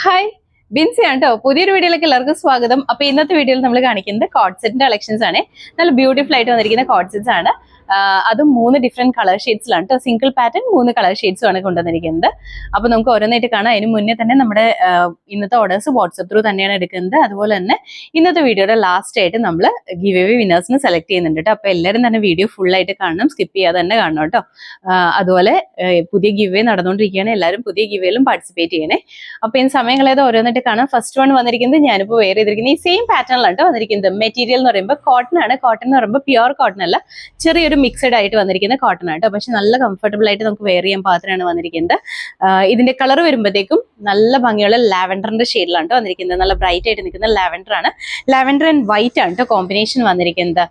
Hi Binsi ആണ് കേട്ടോ. പുതിയൊരു വീഡിയോയിലേക്ക് എല്ലാവർക്കും സ്വാഗതം. അപ്പൊ ഇന്നത്തെ വീഡിയോയിൽ നമ്മൾ കാണിക്കുന്നത് കോഡ് സെറ്റിന്റെ കളക്ഷൻസ് ആണ്. നല്ല ബ്യൂട്ടിഫുൾ ആയിട്ട് വന്നിരിക്കുന്ന കോഡ് സെറ്റ്സ് ആണ്. അതും 3 ഡിഫറെന്റ് കളർ ഷെയ്ഡ്സിലാണ് കേട്ടോ. സിംഗിൾ പാറ്റേൺ 3 കളർ ഷെയ്ഡ്സും ആണ് കൊണ്ടുവന്നിരിക്കുന്നത്. അപ്പൊ നമുക്ക് ഓരോന്നായിട്ട് കാണാം. അതിന് മുന്നേ തന്നെ നമ്മുടെ ഇന്നത്തെ ഓർഡേഴ്സ് വാട്സ്ആപ്പ് ത്രൂ തന്നെയാണ് എടുക്കുന്നത്. അതുപോലെ തന്നെ ഇന്നത്തെ വീഡിയോയുടെ ലാസ്റ്റ് ആയിട്ട് നമ്മൾ ഗിവ് അവേ വിന്നേഴ്സിന് സെലക്ട് ചെയ്യുന്നുണ്ട് കേട്ടോ. അപ്പൊ എല്ലാവരും തന്നെ വീഡിയോ ഫുൾ ആയിട്ട് കാണണം, സ്കിപ്പ് ചെയ്യാതെ തന്നെ കാണണം കേട്ടോ. അതുപോലെ പുതിയ ഗിവ് അവേ നടന്നുകൊണ്ടിരിക്കുകയാണ്. എല്ലാവരും പുതിയ ഗിവ് വേയിലും പാർട്ടിസിപ്പേറ്റ് ചെയ്യണേ. അപ്പൊ ഈ സമയങ്ങളേത് ഓരോന്നിട്ട് കാണാം. ഫസ്റ്റ് വൺ വന്നിരിക്കുന്നത് ഞാനിപ്പോൾ വെയർ ചെയ്തിരിക്കുന്നത് ഈ സെയിം പാറ്റേണിലാണ് കേട്ടോ വന്നിരിക്കുന്നത്. മെറ്റീരിയൽ എന്ന് പറയുമ്പോൾ കോട്ടൺ ആണ്. കോട്ടൺ എന്ന് പറയുമ്പോൾ പ്യുവർ കോട്ടൺ അല്ല, ചെറിയൊരു മിക്സഡ് ആയിട്ട് വന്നിരിക്കുന്ന കോട്ടൺ ആട്ടോ. പക്ഷെ നല്ല കംഫർട്ടബിൾ ആയിട്ട് നമുക്ക് വെയർ ചെയ്യാൻ പാത്രമാണ് വന്നിരിക്കുന്നത്. ഇതിന്റെ കളർ വരുമ്പോഴത്തേക്കും നല്ല ഭംഗിയുള്ള ലാവൻഡറിന്റെ ഷെയ്ഡിലാണ് കേട്ടോ വന്നിരിക്കുന്നത്. നല്ല ബ്രൈറ്റ് ആയിട്ട് നിൽക്കുന്ന ലാവൻഡർ ആണ്. ലാവൻഡർ ആൻഡ് വൈറ്റ് ആണ് കേട്ടോ കോമ്പിനേഷൻ വന്നിരിക്കുന്നത്.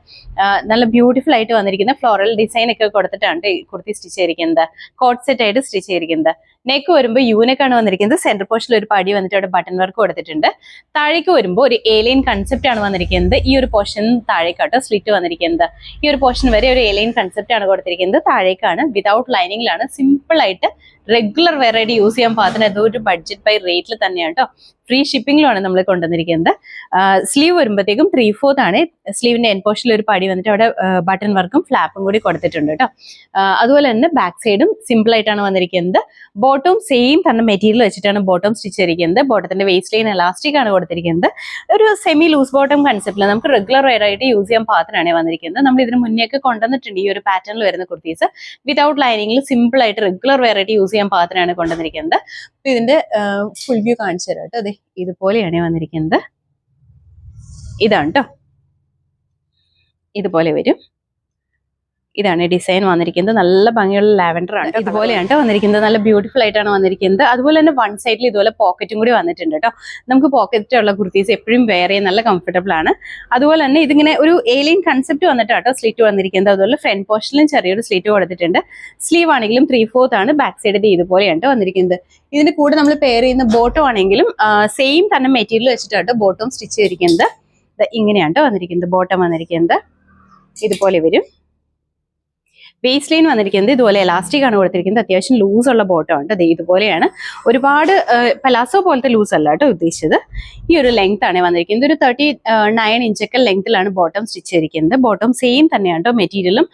നല്ല ബ്യൂട്ടിഫുൾ ആയിട്ട് വന്നിരിക്കുന്ന ഫ്ലോറൽ ഡിസൈൻ ഒക്കെ കൊടുത്തിട്ടാണ് കുർത്തി സ്റ്റിച്ച് ചെയ്തിരിക്കുന്നത്. കോട്ട് സെറ്റ് ആയിട്ട് സ്റ്റിച്ച് ചെയ്തിരിക്കുന്നത്. നെക്ക് വരുമ്പോൾ യൂനെക്കാണ് വന്നിരിക്കുന്നത്. സെന്റർ പോർഷനിൽ ഒരു പടി വന്നിട്ട് അവിടെ ബട്ടൺ വർക്ക് കൊടുത്തിട്ടുണ്ട്. താഴേക്ക് വരുമ്പോൾ ഒരു ഏലിയൻ കൺസെപ്റ്റ് ആണ് വന്നിരിക്കുന്നത്. ഈ ഒരു പോർഷൻ താഴേക്കാട്ടോ സ്ലിറ്റ് വന്നിരിക്കുന്നത്. ഈ ഒരു പോർഷൻ വരെ ഒരു ഏലിയൻ കൺസെപ്റ്റ് ആണ് കൊടുത്തിരിക്കുന്നത്. താഴേക്കാണ് വിതൗട്ട് ലൈനിങ്ങിലാണ്. സിമ്പിൾ ആയിട്ട് റെഗുലർ വെയർ ആയിട്ട് യൂസ് ചെയ്യാൻ പാകത്തിന് അതൊരു ബഡ്ജറ്റ് ബൈ റേറ്റിൽ തന്നെയാണ് കേട്ടോ. ഫ്രീ ഷിപ്പിംഗിലാണ് നമ്മൾ കൊണ്ടുവന്നിരിക്കുന്നത്. സ്ലീവ് വരുമ്പോഴത്തേക്കും 3/4 ആണ്. സ്ലീവിന്റെ എൻ പോർഷനിൽ ഒരു പടി വന്നിട്ട് അവിടെ ബട്ടൺ വർക്കും ഫ്ലാപ്പും കൂടി കൊടുത്തിട്ടുണ്ട് കേട്ടോ. അതുപോലെ തന്നെ ബാക്ക് സൈഡും സിമ്പിൾ ആയിട്ടാണ് വന്നിരിക്കുന്നത്. ബോട്ടം സെയിം തന്നെ മെറ്റീരിയൽ വെച്ചിട്ടാണ് ബോട്ടം സ്റ്റിച്ച് ചെയ്തിരിക്കുന്നത്. ബോട്ടത്തിന്റെ വേസ്റ്റ് ലൈൻ എലാസ്റ്റിക് ആണ് കൊടുത്തിരിക്കുന്നത്. ഒരു സെമി ലൂസ് ബോട്ടം കൺസെപ്റ്റിൽ നമുക്ക് റെഗുലർ വെയർ ആയിട്ട് യൂസ് ചെയ്യാൻ പാകത്തിനാണ് വന്നിരിക്കുന്നത്. നമ്മൾ ഇതിന് മുന്നേ ഒക്കെ കൊണ്ടുവന്നിട്ടുണ്ട് ഈ ഒരു പാറ്റേണിൽ വരുന്ന കുർത്തീസ്. വിതൗട്ട് ലൈനിങ്ങിൽ സിമ്പിൾ ആയിട്ട് റെഗുലർ വെയർ ആയിട്ട് യൂസ് ചെയ്യാൻ പാകത്തിനാണ് കൊണ്ടുവന്നിരിക്കുന്നത്. അപ്പൊ ഇതിന്റെ ഫുൾ വ്യൂ കാണിച്ചു തരാം കേട്ടോ. അതെ ഇതുപോലെയാണ് വന്നിരിക്കുന്നത്. ഇതാണ് കേട്ടോ, ഇതുപോലെ വരും. ഇതാണ് ഡിസൈൻ വന്നിരിക്കുന്നത്. നല്ല ഭംഗിയുള്ള ലാവൻഡർ ആണ്. ഇതുപോലെയാണ് വന്നിരിക്കുന്നത്. നല്ല ബ്യൂട്ടിഫുൾ ആയിട്ടാണ് വന്നിരിക്കുന്നത്. അതുപോലെ തന്നെ വൺ സൈഡിൽ ഇതുപോലെ പോക്കറ്റും കൂടി വന്നിട്ടുണ്ട് കേട്ടോ. നമുക്ക് പോക്കറ്റ് ഉള്ള കുർത്തീസ് എപ്പോഴും വെയർ ചെയ്യാൻ നല്ല കംഫർട്ടബിൾ ആണ്. അതുപോലെ തന്നെ ഇതിങ്ങനെ ഒരു ഏലിയൻ കൺസെപ്റ്റ് വന്നിട്ടാട്ടോ സ്ലിറ്റ് വന്നിരിക്കുന്നത്. അതുപോലെ ഫ്രണ്ട് പോർഷനിലും ചെറിയൊരു സ്ലിറ്റ് കൊടുത്തിട്ടുണ്ട്. സ്ലീവ് ആണെങ്കിലും 3/4 ആണ്. ബാക്ക് സൈഡ് ഇതുപോലെയാണ് വന്നിരിക്കുന്നത്. ഇതിന്റെ കൂടെ നമ്മൾ പെയർ ചെയ്യുന്ന ബോട്ടം ആണെങ്കിലും സെയിം തന്നെ മെറ്റീരിയൽ വെച്ചിട്ടാട്ടോ ബോട്ടം സ്റ്റിച്ച് ചെയ്തിരിക്കുന്നത്. ഇങ്ങനെയാണ് വന്നിരിക്കുന്നത്. ബോട്ടം വന്നിരിക്കുന്നത് ഇതുപോലെ വരും. വേസ്റ്റ് ലൈൻ വന്നിരിക്കുന്നത് ഇതുപോലെ എലാസ്റ്റിക് ആണ് കൊടുത്തിരിക്കുന്നത്. അത്യാവശ്യം ലൂസ് ഉള്ള ബോട്ടം ഉണ്ട്. അത് ഇതുപോലെയാണ്. ഒരുപാട് പലാസോ പോലത്തെ ലൂസ് അല്ല കേട്ടോ ഉദ്ദേശിച്ചത്. ഈ ഒരു ലെങ്ത് ആണ് വന്നിരിക്കുന്നത്. ഒരു 39 ഇഞ്ചൊക്കെ ലെങ്ത്തിലാണ് ബോട്ടം സ്റ്റിച്ച് ചെയ്തിരിക്കുന്നത്. ബോട്ടം സെയിം തന്നെയാണ് കേട്ടോ. മെറ്റീരിയലും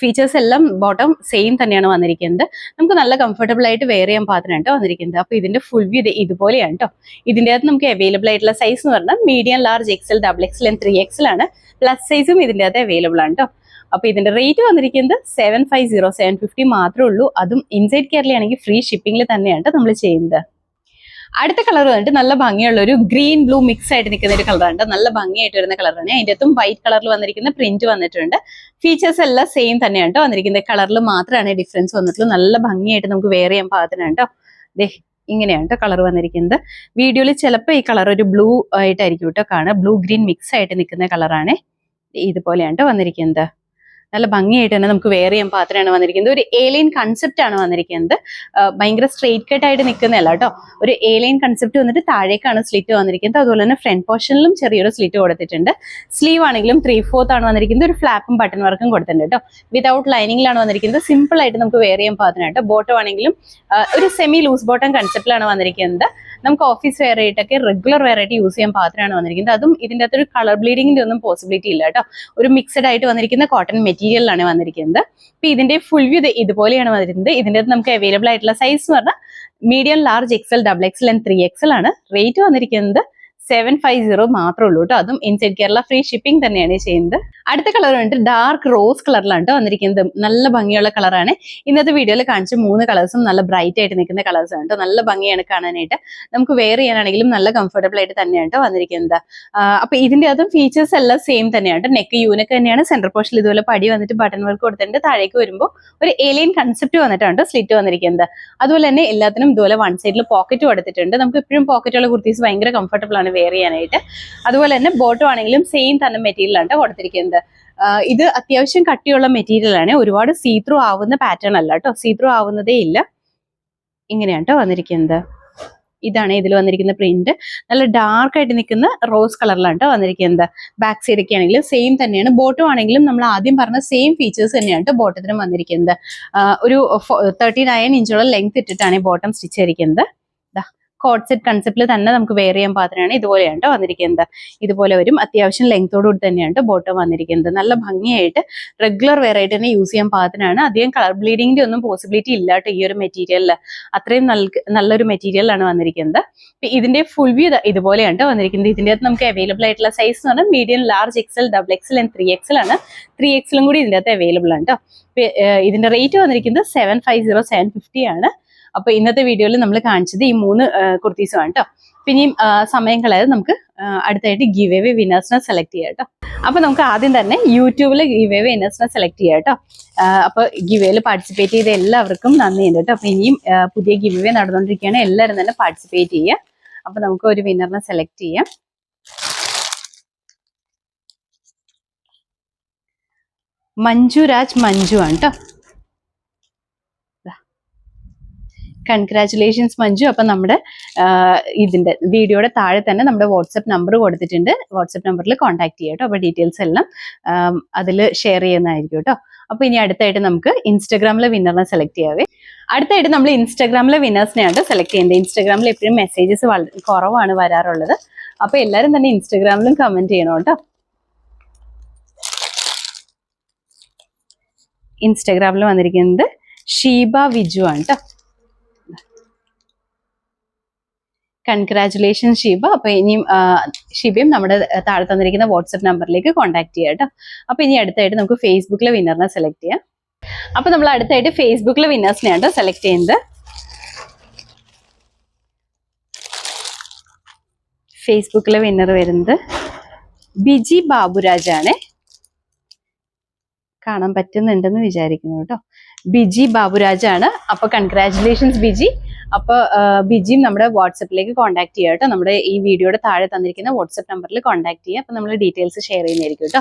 ഫീച്ചേഴ്സ് എല്ലാം ബോട്ടം സെയിം തന്നെയാണ് വന്നിരിക്കുന്നത്. നമുക്ക് നല്ല കംഫർട്ടബിൾ ആയിട്ട് വെയർ ചെയ്യാൻ പാകത്തിനാണ് കേട്ടോ വന്നിരിക്കുന്നത്. അപ്പൊ ഇതിന്റെ ഫുൾ വ്യൂ ഇതുപോലെയാണ് കേട്ടോ. ഇതിന്റെ അകത്ത് നമുക്ക് അവൈലബിൾ ആയിട്ടുള്ള സൈസ് എന്ന് പറഞ്ഞാൽ medium, large, XL, XXL and 3XL ആണ്. പ്ലസ് സൈസും ഇതിന്റെ അകത്ത് അവൈലബിൾ ആണ് കേട്ടോ. അപ്പൊ ഇതിന്റെ റേറ്റ് വന്നിരിക്കുന്നത് 750, 750 മാത്രമേ ഉള്ളൂ. അതും ഇൻസൈഡ് കേരളയാണെങ്കിൽ ഫ്രീ ഷിപ്പിംഗിൽ തന്നെയാണ് നമ്മൾ ചെയ്യുന്നത്. അടുത്ത കളർ വന്നിട്ട് നല്ല ഭംഗിയുള്ള ഒരു ഗ്രീൻ ബ്ലൂ മിക്സ് ആയിട്ട് നിൽക്കുന്ന ഒരു കളറാണ്. നല്ല ഭംഗിയായിട്ട് വരുന്ന കളറാണ്. അതിൻ്റെ അകത്തും വൈറ്റ് കളറിൽ വന്നിരിക്കുന്ന പ്രിന്റ് വന്നിട്ടുണ്ട്. ഫീച്ചേഴ്സ് എല്ലാം സെയിം തന്നെയാണ് കേട്ടോ വന്നിരിക്കുന്നത്. കളറിൽ മാത്രമാണ് ഡിഫറൻസ് വന്നിട്ടുള്ളൂ. നല്ല ഭംഗിയായിട്ട് നമുക്ക് വെയർ ചെയ്യാൻ പാകത്തിനാണ് കേട്ടോ. ദേ ഇങ്ങനെയാണ് കേട്ടോ കളർ വന്നിരിക്കുന്നത്. വീഡിയോയിൽ ചിലപ്പോൾ ഈ കളർ ഒരു ബ്ലൂ ആയിട്ടായിരിക്കും കേട്ടോ കാണുക. ബ്ലൂ ഗ്രീൻ മിക്സ് ആയിട്ട് നിൽക്കുന്ന കളറാണ്. ഇതുപോലെയാണ് കേട്ടോ വന്നിരിക്കുന്നത്. നല്ല ഭംഗിയായിട്ട് തന്നെ നമുക്ക് വെയർ ചെയ്യാൻ പാത്രമാണ് വന്നിരിക്കുന്നത്. ഒരു ഏലിയൻ കൺസെപ്റ്റ് ആണ് വന്നിരിക്കുന്നത്. ഭയങ്കര സ്ട്രെയിറ്റ് കട്ട് ആയിട്ട് നിൽക്കുന്നതല്ല കേട്ടോ. ഒരു ഏലിയൻ കൺസെപ്റ്റ് വന്നിട്ട് താഴേക്കാണ് സ്ലിറ്റ് വന്നിരിക്കുന്നത്. അതുപോലെ തന്നെ ഫ്രണ്ട് പോർഷനിലും ചെറിയൊരു സ്ലിറ്റ് കൊടുത്തിട്ടുണ്ട്. സ്ലീവ് ആണെങ്കിലും 3/4 ആണ് വന്നിരിക്കുന്നത്. ഒരു ഫ്ലാപ്പും ബട്ടൺ വർക്കും കൊടുത്തിട്ടുണ്ട് കേട്ടോ. വിതൗട്ട് ലൈനിങ്ങിലാണ് വന്നിരിക്കുന്നത്. സിമ്പിൾ ആയിട്ട് നമുക്ക് വെയർ ചെയ്യാൻ പാത്രമാണ് കേട്ടോ. ബോട്ടം ആണെങ്കിലും ഒരു സെമി ലൂസ് ബോട്ടം കൺസെപ്റ്റിലാണ് വന്നിരിക്കുന്നത്. നമുക്ക് ഓഫീസ് വെയർ ആയിട്ടൊക്കെ റെഗുലർ വെയർ ആയിട്ട് യൂസ് ചെയ്യാൻ പാത്രമാണ് വന്നിരിക്കുന്നത്. അതും ഇതിൻ്റെ അകത്തൊരു കളർ ബ്ലീഡിങ്ങിന്റെ ഒന്നും പോസിബിലിറ്റി ഇല്ല കേട്ടോ. ഒരു മിക്സഡ് ആയിട്ട് വന്നിരിക്കുന്ന കോട്ടൺ മെറ്റീരിയലാണ് വന്നിരിക്കുന്നത്. അപ്പൊ ഇതിന്റെ ഫുൾ വ്യൂ ഇതുപോലെയാണ് വന്നിരിക്കുന്നത്. ഇതിന്റെ അകത്ത് നമുക്ക് അവൈലബിൾ ആയിട്ടുള്ള സൈസ് എന്ന് പറഞ്ഞാൽ medium, large, XL, XXL and 3XL ആണ്. റേറ്റ് വന്നിരിക്കുന്നത് 750 മാത്രമേ ഉള്ളൂ കേട്ടോ. അതും ഇൻസൈഡ് കേരള ഫ്രീ ഷിപ്പിംഗ് തന്നെയാണ് ചെയ്യുന്നത്. അടുത്ത കളർ വന്നിട്ട് ഡാർക്ക് റോസ് കളറിലാണ് കേട്ടോ വന്നിരിക്കുന്നത്. നല്ല ഭംഗിയുള്ള കളറാണ്. ഇന്നത്തെ വീഡിയോയിൽ കാണിച്ച 3 കളേഴ്സും നല്ല ബ്രൈറ്റ് ആയിട്ട് നിൽക്കുന്ന കളേഴ്സ് ആണ് കേട്ടോ. നല്ല ഭംഗിയാണ് കാണാനായിട്ട്. നമുക്ക് വെയർ ചെയ്യാനാണെങ്കിലും നല്ല കംഫർട്ടബിൾ ആയിട്ട് തന്നെയാണ് കേട്ടോ വന്നിരിക്കുന്നത്. അപ്പൊ ഇതിന്റെ അതും ഫീച്ചേഴ്സ് എല്ലാം സെയിം തന്നെയാണ്. നെക്ക് യൂനക്ക് തന്നെയാണ്. സെന്റർ പോർഷനിൽ ഇതുപോലെ പടി വന്നിട്ട് ബട്ടൺ വർക്ക് കൊടുത്തിട്ടുണ്ട്. താഴേക്ക് വരുമ്പോൾ ഒരു ഏലിയൻ കൺസെപ്റ്റ് വന്നിട്ടാണ് സ്ലിറ്റ് വന്നിരിക്കുന്നത്. അതുപോലെ തന്നെ എല്ലാത്തിനും ഇതുപോലെ വൺ സൈഡിൽ പോക്കറ്റ് കൊടുത്തിട്ടുണ്ട്. നമുക്ക് എപ്പോഴും പോക്കറ്റുള്ള കുർത്തീസ് ഭയങ്കര കംഫർട്ടബിൾ ആണ് വെയർ ചെയ്യാനായിട്ട്. അതുപോലെ തന്നെ ബോട്ടം ആണെങ്കിലും സെയിം തന്നെ മെറ്റീരിയലാണ് കൊടുത്തിരിക്കുന്നത്. ഇത് അത്യാവശ്യം കട്ടിയുള്ള മെറ്റീരിയൽ ആണ്. ഒരുപാട് സീത്രൂ ആവുന്ന പാറ്റേൺ അല്ല കേട്ടോ. സീത്രൂ ആവുന്നതേ ഇല്ല. ഇങ്ങനെയാണ് കേട്ടോ വന്നിരിക്കുന്നത്. ഇതാണ് ഇതിൽ വന്നിരിക്കുന്ന പ്രിന്റ്. നല്ല ഡാർക്ക് ആയിട്ട് നിൽക്കുന്ന റോസ് കളറിലാണ് കേട്ടോ വന്നിരിക്കുന്നത്. ബാക്ക് സൈഡ് ഒക്കെ ആണെങ്കിലും സെയിം തന്നെയാണ്. ബോട്ടം ആണെങ്കിലും നമ്മൾ ആദ്യം പറഞ്ഞ സെയിം ഫീച്ചേഴ്സ് തന്നെയാണ് കേട്ടോ ബോട്ടത്തിനും വന്നിരിക്കുന്നത്. ഒരു 39 ഇഞ്ചോളം ലെങ്ത് ഇട്ടിട്ടാണ് ഈ ബോട്ടം സ്റ്റിച്ച് ചെയ്തിരിക്കുന്നത്. കോഡ് സെറ്റ് കൺസെപ്റ്റിൽ തന്നെ നമുക്ക് വെയർ ചെയ്യാൻ പാകത്തിനാണ് ഇതുപോലെയാണ് കേട്ടോ വന്നിരിക്കുന്നത്. ഇതുപോലെ വരും, അത്യാവശ്യം ലെങ്തോടുകൂടി തന്നെയാണ് ബോട്ടം വന്നിരിക്കുന്നത്. നല്ല ഭംഗിയായിട്ട് റെഗുലർ വെയർ ആയിട്ട് തന്നെ യൂസ് ചെയ്യാൻ പാകത്തിനാണ്. അധികം കളർ ബ്ലീഡിങ്ങിന്റെ ഒന്നും പോസിബിലിറ്റി ഇല്ല കേട്ടോ ഈ ഒരു മെറ്റീരിയലിൽ. അത്രയും നല്ലൊരു മെറ്റീരിയലാണ് വന്നിരിക്കുന്നത്. ഇതിന്റെ ഫുൾ വ്യൂ ഇതുപോലെയാണ് കേട്ടോ വന്നിരിക്കുന്നത്. ഇതിന്റെ അകത്ത് നമുക്ക് അവൈലബിൾ ആയിട്ടുള്ള സൈസ് എന്ന് പറഞ്ഞാൽ medium, large, XL, double XL and 3XL ആണ്. 3XL കൂടി ഇതിന്റെ അകത്ത് അവൈലബിൾ ആണ് കേട്ടോ. ഇതിന്റെ റേറ്റ് വന്നിരിക്കുന്നത് 750, 750 ആണ്. അപ്പൊ ഇന്നത്തെ വീഡിയോയിൽ നമ്മൾ കാണിച്ചത് ഈ 3 കുർത്തീസുമാണ് കേട്ടോ. പിന്നെയും സമയം കളയാതെ നമുക്ക് അടുത്തായിട്ട് ഗിവ് അവേ വിന്നേഴ്സിനെ സെലക്ട് ചെയ്യാം കേട്ടോ. അപ്പൊ നമുക്ക് ആദ്യം തന്നെ യൂട്യൂബിൽ ഗിവ് അവേ വിന്നേഴ്സിനെ സെലക്ട് ചെയ്യാം കേട്ടോ. അപ്പൊ ഗിവ് അവേയിൽ പാർട്ടിസിപ്പേറ്റ് ചെയ്ത എല്ലാവർക്കും നന്ദിയുണ്ട് കേട്ടോ. അപ്പൊ ഇനിയും പുതിയ ഗിവ് അവേ നടന്നുകൊണ്ടിരിക്കുകയാണ്, എല്ലാവരും തന്നെ പാർട്ടിസിപ്പേറ്റ് ചെയ്യുക. അപ്പൊ നമുക്ക് ഒരു വിന്നറിനെ സെലക്ട് ചെയ്യാം. മഞ്ജുരാജ് മഞ്ജു ആണ് കേട്ടോ. കൺഗ്രാറ്റുലേഷൻസ് മഞ്ജു. അപ്പൊ നമ്മുടെ ഇതിന്റെ വീഡിയോയുടെ താഴെ തന്നെ നമ്മുടെ വാട്സപ്പ് നമ്പർ കൊടുത്തിട്ടുണ്ട്. വാട്സപ്പ് നമ്പറിൽ കോൺടാക്ട് ചെയ്യാം കേട്ടോ. അപ്പൊ ഡീറ്റെയിൽസ് എല്ലാം അതിൽ ഷെയർ ചെയ്യുന്നതായിരിക്കും കേട്ടോ. അപ്പൊ ഇനി അടുത്തായിട്ട് നമുക്ക് ഇൻസ്റ്റാഗ്രാമിലെ വിന്നറിനെ സെലക്ട് ചെയ്യാവേ. അടുത്തായിട്ട് നമ്മൾ ഇൻസ്റ്റാഗ്രാമിലെ വിന്നേഴ്സിനെയാണ് സെലക്ട് ചെയ്യുന്നത്. ഇൻസ്റ്റാഗ്രാമിൽ എപ്പോഴും മെസ്സേജസ് വളരെ കുറവാണ് വരാറുള്ളത്. അപ്പൊ എല്ലാവരും തന്നെ ഇൻസ്റ്റാഗ്രാമിലും കമന്റ് ചെയ്യണം കേട്ടോ. ഇൻസ്റ്റാഗ്രാമിൽ വന്നിരിക്കുന്നത് ഷീബ വിജു ആണ് കേട്ടോ. കൺഗ്രാറ്റുലേഷൻ ഷീബ. അപ്പൊ ഇനിയും ഷീബയും നമ്മുടെ താഴെ തന്നിരിക്കുന്ന വാട്സപ്പ് നമ്പറിലേക്ക് കോൺടാക്ട് ചെയ്യാം കേട്ടോ. അപ്പൊ ഇനി അടുത്തായിട്ട് നമുക്ക് ഫേസ്ബുക്കിലെ വിന്നറിനെ സെലക്ട് ചെയ്യാം. അപ്പൊ നമ്മൾ അടുത്തായിട്ട് ഫേസ്ബുക്കിലെ വിന്നേഴ്സിനെയാണ് സെലക്ട് ചെയ്യുന്നത്. ഫേസ്ബുക്കിലെ വിന്നർ വരുന്നത് ബിജി ബാബുരാജ് ആണ്. കാണാൻ പറ്റുന്നുണ്ടെന്ന് വിചാരിക്കുന്നു കേട്ടോ. ബിജി ബാബുരാജ് ആണ്. അപ്പൊ കൺഗ്രാറ്റുലേഷൻസ് ബിജി. അപ്പൊ ബിജിയും നമ്മുടെ വാട്സപ്പിലേക്ക് കോൺടാക്ട് ചെയ്യുക കേട്ടോ. നമ്മുടെ ഈ വീഡിയോയുടെ താഴെ തന്നിരിക്കുന്ന വാട്സപ്പ് നമ്പറിൽ കോൺടാക്ട് ചെയ്യുക. അപ്പൊ നമ്മൾ ഡീറ്റെയിൽസ് ഷെയർ ചെയ്യുന്നതായിരിക്കും കേട്ടോ.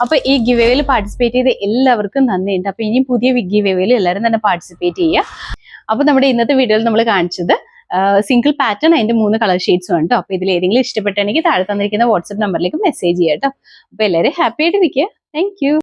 അപ്പൊ ഈ ഗിവ് അവേയിൽ പാർട്ടിസിപ്പേറ്റ് ചെയ്ത എല്ലാവർക്കും നന്ദിയുണ്ട്. അപ്പൊ ഇനിയും പുതിയ ഗിവ് അവേയിൽ എല്ലാവരും തന്നെ പാർട്ടിസിപ്പേറ്റ് ചെയ്യുക. അപ്പൊ നമ്മുടെ ഇന്നത്തെ വീഡിയോയിൽ നമ്മൾ കാണിച്ചത് സിംഗിൾ പാറ്റേൺ, അതിന്റെ 3 കളർ ഷെയ്ഡ്സും ആണ് കേട്ടോ. അപ്പൊ ഇതിൽ ഏതെങ്കിലും ഇഷ്ടപ്പെട്ടാണെങ്കിൽ താഴെ തന്നിരിക്കുന്ന വാട്സപ്പ് നമ്പറിലേക്ക് മെസ്സേജ് ചെയ്യാം കേട്ടോ. അപ്പൊ എല്ലാവരും ഹാപ്പി ആയിട്ട് ഇരിക്കുക. Thank you.